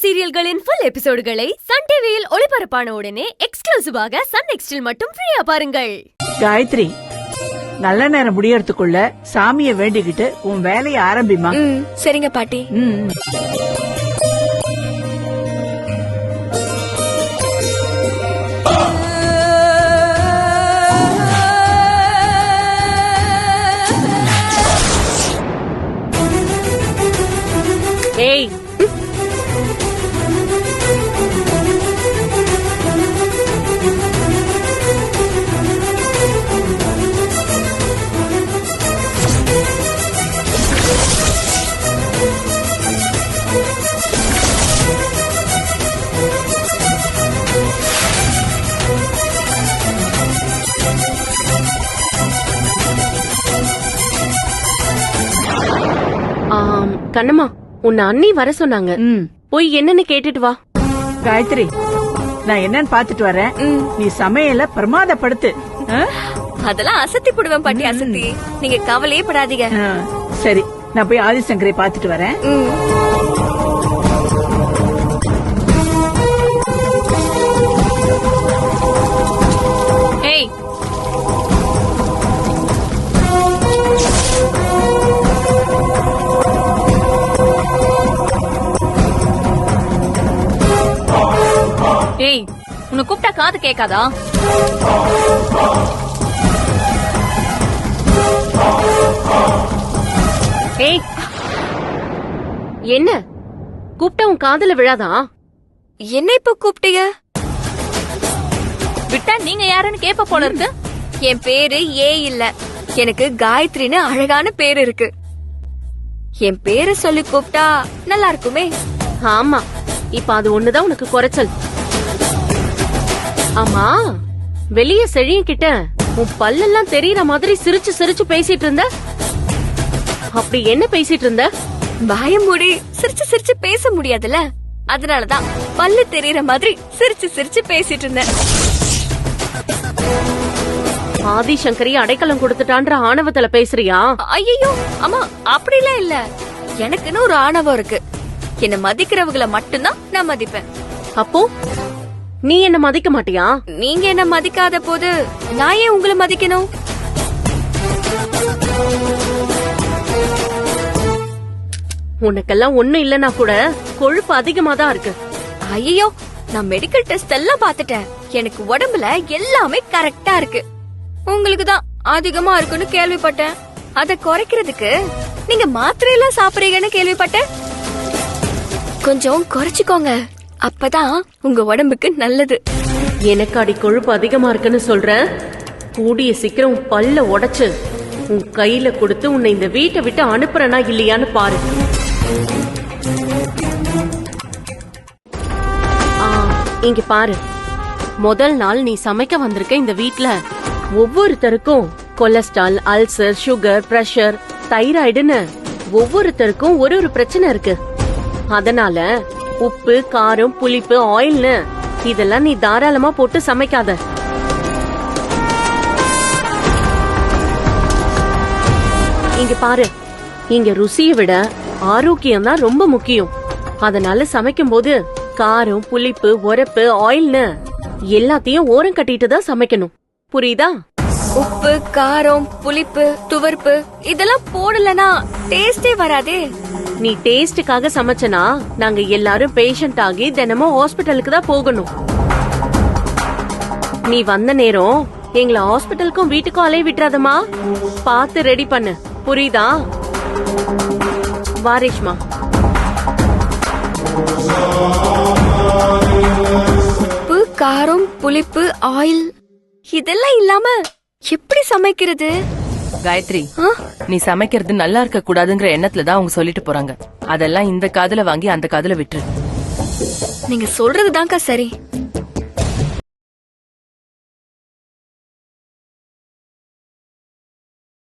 சீரியல்களின் full எபிசோடுகளை Sun டிவியில் ஒளிபரப்பான உடனே எக்ஸ்க்ளூசிவாக சன் நெக்ஸ்டில் மட்டும் ஃப்ரீயா பாருங்கள். காயத்ரி, நல்ல நேரம் முடியறதுக்குள்ள சாமிய வேண்டிக்கிட்டு உன் வேலையை ஆரம்பிமா. சரிங்க பாட்டி. ஏய், கண்ணம்மா, உன்னை அண்ணி வர சொன்னாங்க. போய் என்னன்னு கேட்டுட்டு வா. காயத்ரி, நான் என்னன்னு பாத்துட்டு வரேன். நீ சமையல பிரமாதப்படுத்து. அதெல்லாம் அசத்தி போடுவேன் பாட்டி, அசத்தி. நீங்க கவலையே படாதீங்க. சரி, நான் போய் ஆதிசங்கரை பாத்துட்டு வரேன். ஏய், ஏய், உன்னை கூப்பிட்டா காது கேட்காதா? ஏய், என்ன கூப்பிட்டா உன் காதுல விழாதா? என்ன இப்ப கூப்பிட்டீங்க? விட்டா நீங்க யாருன்னு கேப்ப போல இருக்கு. என் பேரு ஏ இல்ல, எனக்கு காயத்ரின்னு அழகான பேரு இருக்கு. என் பேரு சொல்லி கூப்பிட்டா நல்லா இருக்குமே. ஆமா, இப்ப அது ஒண்ணுதான் உனக்கு குறைச்சல். ஆமா, வெளிய செழியும் கிட்ட உன் பல்லெல்லாம் தெரியற மாதிரி சிரிச்சு சிரிச்சு பேசிட்டு இருந்த. அப்படி என்ன பேசிட்டு இருந்த? வாய மூடி சிரிச்சு சிரிச்சு பேச முடியாதுல்ல, அதனாலதான் பல்லு தெரியற மாதிரி சிரிச்சு சிரிச்சு பேசிட்டு இருந்தேன். ஆதிசங்கரி அடைக்கலம் கொடுத்துட்டான்ற ஆணவத்துல பேசுறியா? ஐயோ அம்மா, அப்படிலாம் இல்ல. எனக்குன்னு ஒரு ஆணவம் இருக்கு. என்ன மதிக்கிறவங்களை மட்டும்தான் நான் மதிப்பேன். அப்போ நீ என்ன மதிக்க மாட்டியா? நீங்க என்ன மதிக்காத போது நான் ஏன் உங்களை மதிக்கணும்? உனக்கெல்லாம் ஒண்ணும் இல்லனா கூட கொழுப்பு அதிகமா தான் இருக்கு. ஐயோ, நான் மெடிக்கல் டெஸ்ட் எல்லாம் பாத்துட்டேன். எனக்கு உடம்புல எல்லாமே கரெக்டா இருக்கு. உங்களுக்கு தான் அதிகமா இருக்குன்னு கேள்விப்பட்டேன். அத குறைக்கிறதுக்கு நீங்க மாத்திரை எல்லாம் சாப்பிடுறீங்கன்னு கேள்விப்பட்டேன். கொஞ்சம் குறைச்சுக்கோங்க, அப்பதான் உங்க உடம்புக்கு நல்லது. எனக்கு அடி கொழுப்பு அதிகமா இருக்குன்னு சொல்ற. கூடிய சீக்கிரம் உன் பல்ல உடைச்சு உன் கையில கொடுத்து உன்னை இந்த வீட்டை விட்டு அனுப்புறனா இல்லையான்னு பாரு. இங்க பாரு, முதல் நாள் நீ சமைக்க வந்திருக்க இந்த வீட்ல ஒவ்வொருத்தருக்கும் கொலஸ்ட்ரால், அல்சர், சுகர், பிரஷர், தைராய்டுன்னு ஒவ்வொருத்தருக்கும் ஒரு ஒரு பிரச்சனை இருக்கு. அதனால உப்பு, காரம், புளிப்பு, ஆயில்னு இதெல்லாம் நீ தாராளமா போட்டு சமைக்காத. இங்க பாரு, இங்க ருசியை விட ஆரோக்கியம் தான் ரொம்ப முக்கியம். அதனால சமைக்கும் போது காரம், புளிப்பு, உரப்பு, ஆயில்னு எல்லாத்தையும் ஓரம் கட்டிட்டு தான் சமைக்கணும். புரியுதா? உப்பு, காரம், புளிப்பு, துவர்ப்பு இதெல்லாம் போடலனா டேஸ்டே வராதே. நீ டேஸ்டுக்காக சமைச்சனா நாங்க எல்லாரும் பேஷண்ட் ஆகி தினமும் ஹாஸ்பிட்டலுக்கு தான் போகணும். நீ வந்த நேரம் எங்களை ஹாஸ்பிட்டலுக்கும் வீட்டுக்கும் அலைய விட்டுறாதமா. பார்த்து ரெடி பண்ணு, புரியுதா? வாரேஷ்மா. உப்பு, காரம், புளிப்பு, ஆயில் இதெல்லாம் இல்லாம எப்படி சமைக்கிறது? காயத்ரி, நீ சமைக்கிறது நல்லா இருக்க கூடாதுங்கிற எண்ணத்துலதான் அவங்க சொல்லிட்டு போறாங்க. அதெல்லாம் இந்த காதுல வாங்கி அந்த காதுல விட்டுரு. நீங்க சொல்றதுதான்க்கா சரி.